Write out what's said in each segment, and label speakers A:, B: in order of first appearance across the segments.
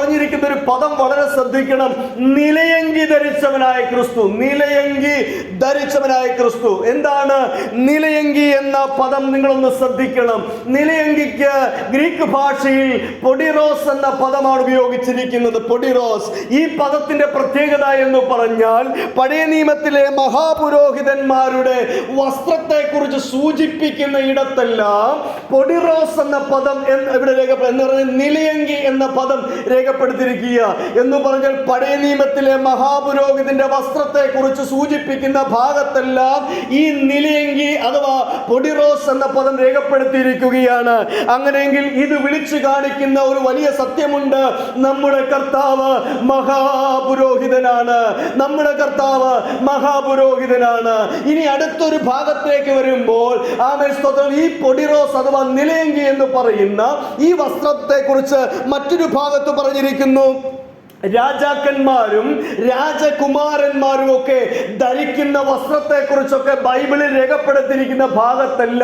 A: പറഞ്ഞിരിക്കുന്ന ഒരു പദം വളരെ ശ്രദ്ധിക്കണം. നിലയങ്കി ധരിച്ചവനായ ക്രിസ്തു. നിലയങ്കി ധരിച്ചവനായ ക്രിസ്തു. എന്താണ് നിലയങ്കി എന്ന പദം? നിങ്ങളൊന്ന് ശ്രദ്ധിക്കണം. നിലയങ്കിക്ക് ഗ്രീക്ക് ഭാഷയിൽ പൊഡിറോസ് എന്ന പദമാണ് ഉപയോഗിച്ചിരിക്കുന്നത്. പൊഡിറോസ്. ഈ പദത്തിന്റെ പ്രത്യേകത എന്ന് പറഞ്ഞാൽ പഴയ നിയമത്തിലെ മഹാപുരോഹിതന്മാരുടെ വസ്ത്രത്തെ കുറിച്ച് സൂചിപ്പിക്കുന്ന ഇടത്തെല്ലാം പൊഡിറോസ് എന്ന പദം ഇവിടെ നിലയങ്കി എന്ന പദം രേഖപ്പെടുത്തിയിരിക്കുക എന്ന് പറഞ്ഞാൽ പഴയ നിയമത്തിലെ മഹാപുരോഹിതന്റെ വസ്ത്രത്തെ കുറിച്ച് സൂചിപ്പിക്കുന്ന ഭാഗത്തെല്ലാം ഈ നിലയങ്കി അഥവാ പൊഡിറോസ് എന്ന പദം രേഖപ്പെടുത്തിയിരിക്കുകയാണ്. അങ്ങനെയെങ്കിൽ ഇത് വിളിച്ചു കാണിക്കുന്ന ഒരു വലിയ സത്യമുണ്ട്. നമ്മുടെ കർത്താവ് മഹാപുരോഹിതനാണ്. നമ്മുടെ കർത്താവ് മഹാപുരോഹിതനാണ്. ഇനി അടുത്തൊരു ഭാഗത്തേക്ക് വരുമ്പോൾ ഈ പൊഡിറോസ് അഥവാ നിലയങ്കി എന്ന് പറയുന്ന ഈ വസ്ത്രത്തെ കുറിച്ച് മറ്റൊരു ഭാഗത്ത് പറഞ്ഞിരിക്കുന്നു. രാജാക്കന്മാരും രാജകുമാരന്മാരും ഒക്കെ ധരിക്കുന്ന വസ്ത്രത്തെ കുറിച്ചൊക്കെ ബൈബിളിൽ രേഖപ്പെടുത്തിയിരിക്കുന്ന ഭാഗത്തല്ല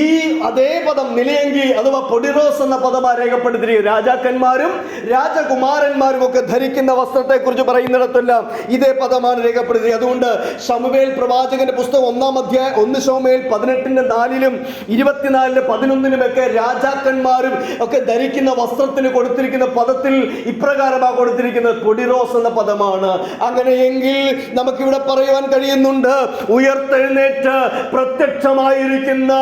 A: ഈ അതേ പദം നിലയങ്കി അഥവാ പൊഡിറോസ് എന്ന പദമാണ് രേഖപ്പെടുത്തിയിരിക്കുന്നത്. രാജാക്കന്മാരും രാജകുമാരന്മാരും ഒക്കെ ധരിക്കുന്ന വസ്ത്രത്തെ കുറിച്ച് പറയുന്നിടത്തെല്ലാം ഇതേ പദമാണ് രേഖപ്പെടുത്തിയത്. അതുകൊണ്ട് ശമൂവേൽ പ്രവാചകന്റെ പുസ്തകം 1-ാം അധ്യായം 1 ശമൂവേൽ 18:4 24:11 ഒക്കെ രാജാക്കന്മാരും ഒക്കെ ധരിക്കുന്ന വസ്ത്രത്തിന് കൊടുത്തിരിക്കുന്ന പദത്തിൽ ഇപ്രകാരമാണ് കൊടുത്തിരിക്കുന്നത്. പൊഡിറോസ് എന്ന പദമാണ്. അങ്ങനെയെങ്കിൽ നമുക്കിവിടെ പറയുവാൻ കഴിയുന്നുണ്ട്, ഉയർത്തെഴുന്നേറ്റ് പ്രത്യക്ഷമായിരിക്കുന്ന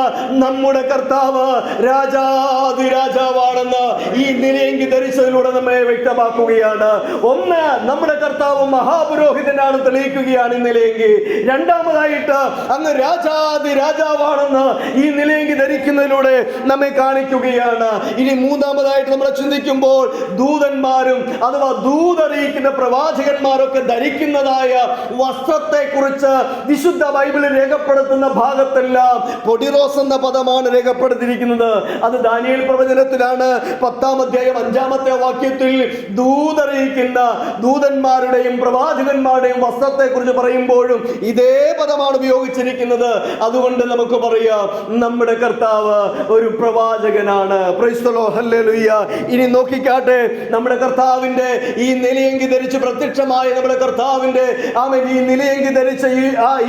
A: നമ്മുടെ കർത്താവ് രാജാതിരാജാവാണെന്ന് ഈ നിലയങ്കി ധരിച്ചതിലൂടെ നമ്മെ വ്യക്തമാക്കുകയാണ്. ഒന്ന്, നമ്മുടെ കർത്താവ് മഹാപുരോഹിതനാണ് തെളിയിക്കുകയാണ് ഈ നിലയങ്കി. രണ്ടാമതായിട്ട് അങ്ങ് രാജാതിരാജാവാണെന്ന് ഈ നിലയങ്കി ധരിക്കുന്നതിലൂടെ നമ്മെ കാണിക്കുകയാണ്. ഇനി മൂന്നാമതായിട്ട് നമ്മൾ ചിന്തിക്കുമ്പോൾ ദൂതന്മാരും അഥവാ ദൂതറിയിക്കുന്ന പ്രവാചകന്മാരൊക്കെ ധരിക്കുന്നതായ വസ്ത്രത്തെ കുറിച്ച് വിശുദ്ധ ബൈബിളിൽ രേഖപ്പെടുത്തുന്ന ഭാഗത്തെല്ലാം പൊഡിറോസ് എന്ന പദമാണ് രേഖപ്പെടുത്തിയിരിക്കുന്നത്. അത് ദാനിയേൽ പ്രവചനത്തിലാണ് 10-ാം അധ്യായം 5-ാമത്തെ വാക്യത്തിൽ ദൂതറിയിക്കുന്ന ദൂതന്മാരുടെയും പ്രവാചകന്മാരുടെയും വസ്ത്രത്തെ കുറിച്ച് പറയുമ്പോഴും ഇതേ പദമാണ് ഉപയോഗിച്ചിരിക്കുന്നത്. അതുകൊണ്ട് നമുക്ക് പറയാം, നമ്മുടെ കർത്താവ് ഒരു പ്രവാചകനാണ്. Praise the Lord, hallelujah. ഇനി നോക്കിക്കാട്ടെ, നമ്മുടെ കർത്താവിന്റെ ഈ നിലയങ്കി ധരിച്ച് പ്രത്യക്ഷമായ നമ്മുടെ കർത്താവിന്റെ ഈ നിലയങ്കി ധരിച്ച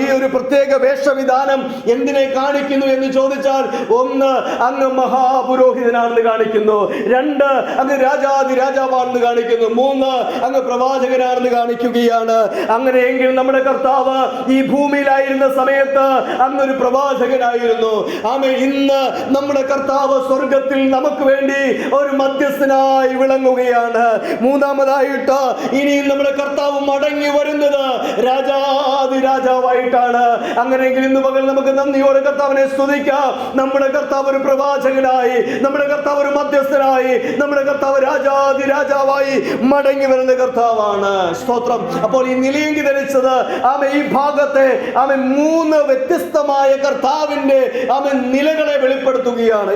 A: ഈ ഒരു പ്രത്യേക വേഷവിധാനം എന്തിനെ കാണിക്കുന്നു എന്ന് ചോദിച്ചാൽ, ഒന്ന്, അങ്ങ് മഹാപുരോഹിതനാണെന്ന് കാണിക്കുന്നു. രണ്ട്, അങ്ങ് രാജാതിരാജാവാണെന്ന് കാണിക്കുന്നു. മൂന്ന്, അങ്ങ് പ്രവാചകനാണെന്ന് കാണിക്കുകയാണ്. അങ്ങനെയെങ്കിൽ നമ്മുടെ കർത്താവ് ഈ ഭൂമിയിലായിരുന്ന സമയത്ത് അങ്ങൊരു പ്രവാചകനായിരുന്നു. ഇന്ന് നമ്മുടെ കർത്താവ് സ്വർഗത്തിൽ നമുക്ക് വേണ്ടി ഒരു മധ്യസ്ഥനായി വിളങ്ങുകയാണ്. മൂന്നാമതായിട്ട് ഇനിയും നമ്മുടെ കർത്താവ് മടങ്ങി വരുന്നത് രാജാതിരാജാവായിട്ടാണ്. അങ്ങനെയെങ്കിൽ ഇന്ന് പകൽ നമുക്ക് നന്ദിയോടെ കർത്താവിനെ സ്തുതിക്കാം. നമ്മുടെ കർത്താവ് ഒരു പ്രവാചകനായി, നമ്മുടെ കർത്താവ് ഒരു മധ്യസ്ഥനായി, നമ്മുടെ കർത്താവ് രാജാതിരാജാവായി മടങ്ങി വരുന്ന കർത്താവാണ്. സ്തോത്രം. അപ്പോൾ ഈ നിലയങ്കി ധരിച്ചത് ഈ ഭാഗത്തെ 3 വ്യത്യസ്തമായ കർത്താവിന്റെ നിലകളെ വെളിപ്പെടുത്തുകയാണ്.